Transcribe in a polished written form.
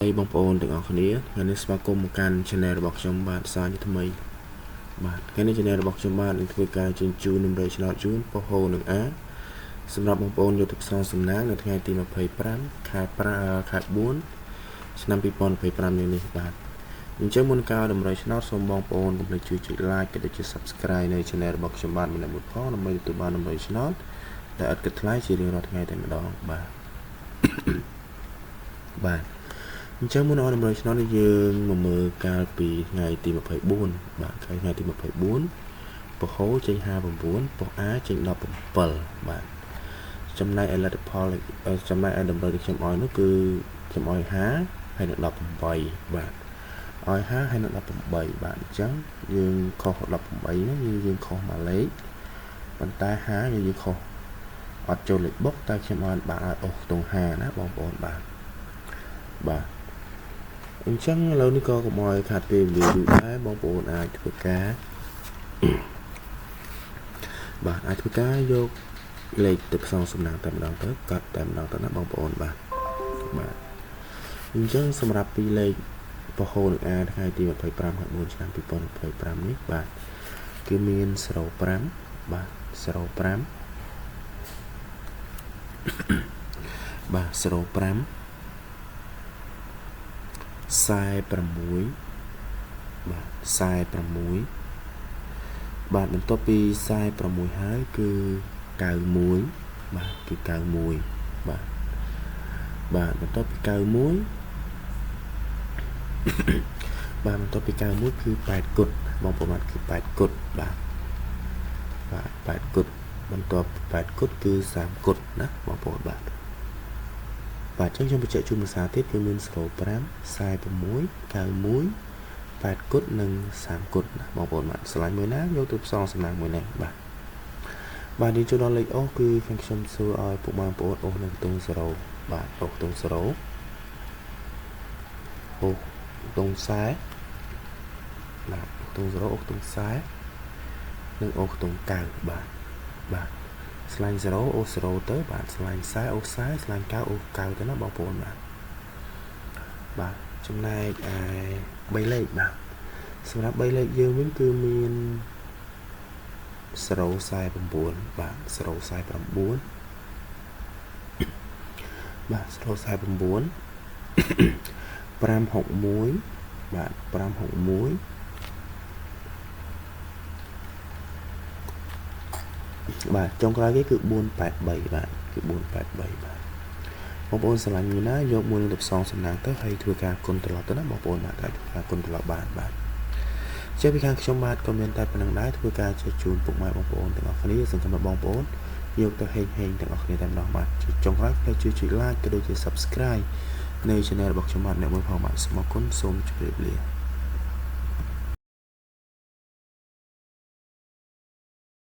Hey បងប្អូនទាំងអស់គ្នាថ្ងៃនេះស្វាគមន៍មកកាន់ channel របស់ខ្ញុំបាទសារជាថ្មីបាទថ្ងៃនេះ channel របស់ខ្ញុំបាទនឹងធ្វើការជញ្ជូននំរេឆ្នោតជូនប៉ុហូនិងអាសម្រាប់បងប្អូនយកទៅផ្សងសំណាងនៅថ្ងៃទី25ខែ4ឆ្នាំ2025នេះបាទអញ្ចឹងមុនការនំរេឆ្នោតសូមបងប្អូនកុំភ្លេចជួយចុច like ក៏ដូចជា subscribe នៅ channel របស់ខ្ញុំបាទម្នាក់មួយផងដើម្បីទទួលបាននំរេឆ្នោតដែលឥតគិតថ្លៃជារៀងរាល់ថ្ងៃតែម្ដងបាទបាទអញ្ចឹងមុនអនរយឆ្នោតនេះយើងមកមើលកាលពីថ្ងៃទី24បាទថ្ងៃទី24ពហុចេញ59ពហុអាចេញ17បាទចំណែកឯលទ្ធផលចំណែកឯតម្រូវដែលខ្ញុំឲ្យនោះគឺខ្ញុំឲ្យ50ហើយនឹង18បាទឲ្យ50ហើយនឹង18បាទអញ្ចឹងយើងខុស18ហ្នឹងយើងខុសមួយលេខប៉ុន្តែ50យើងខុសអត់ចូលលេខបុកតែខ្ញុំបានបាទឲ្យអូសខ្ទង់50ណាបងប្អូនបាទអញ្ចឹងឥឡូវនេះក៏កុំឲ្យខាត់ពេលវេលាយូរដែរបងប្អូនអាចធ្វើការបាទអាចធ្វើការយកលេខទៅផ្សងសំណាងតែម្ដងទៅកាត់តែម្ដងទៅណាបងប្អូនបាទអញ្ចឹងសម្រាប់ពីលេខពហុនឹងអាថ្ងៃទី25ខែ4ឆ្នាំ2025នេះបាទគឺមាន05បាទ05បាទ05 46បាទ46បាទបន្ទាប់ពី46ហើយគឺ91បាទគឺ91បាទបន្ទាប់ពី91បាទបន្ទាប់ពី91គឺ8គុតបងប្អូនបាទគឺ8គុតបាទ8គុតបន្ទាប់8គុតគឺ30គុតណាបងប្អូនបាទអញ្ចឹងខ្ញុំបញ្ជាក់ជូនភាសាទៀតគឺមាន05 46 91 8គុតនិង30គុតណាបងប្អូនបាទឆ្លាញ់មួយណាយកទៅផ្សងសំណាងមួយនេះបាទនេះចូលដល់លេខអូសគឺខ្ញុំសួរឲ្យពុកបងប្អូនអូសនៅខ្ទង់0បាទអូសខ្ទង់0អូសខ្ទង់40បាទខ្ទង់0អូសខ្ទង់40និងអូសខ្ទង់9បាទស្លាញ់0អូស0ទៅបាទស្លាញ់40អូស40ស្លាញ់9អូស9ទៅណាបងប្អូនបាទចំណែកឯ3លេខបាទសម្រាប់3លេខយើងវិញគឺមាន049បាទ049បាទ049 561បាទ561បាទចុងក្រោយគេគឺ483បាទគឺ483បាទបងប្អូនស្រឡាញ់មួយណាយកមួយនឹងទៅផ្សងសំណាងទៅហើយធ្វើការគុណត្រឡប់ទៅណាបងប្អូនបាទអាចធ្វើការគុណត្រឡប់បានបាទជាពីខាងខ្ញុំបាទក៏មានតែប៉ុណ្្នឹងដែរធ្វើការជជូនពុកម៉ែបងប្អូនទាំងអស់គ្នាសង្ឃឹមថាបងប្អូនយកទៅហេងទាំងអស់គ្នាតែម្ដងបាទចុងក្រោយជួយចុច like ក៏ដូចជា subscribe នៅ channel របស់ខ្ញុំបាទអ្នកមើលផងបាទសូមអរគុណសូមជម្រាបលា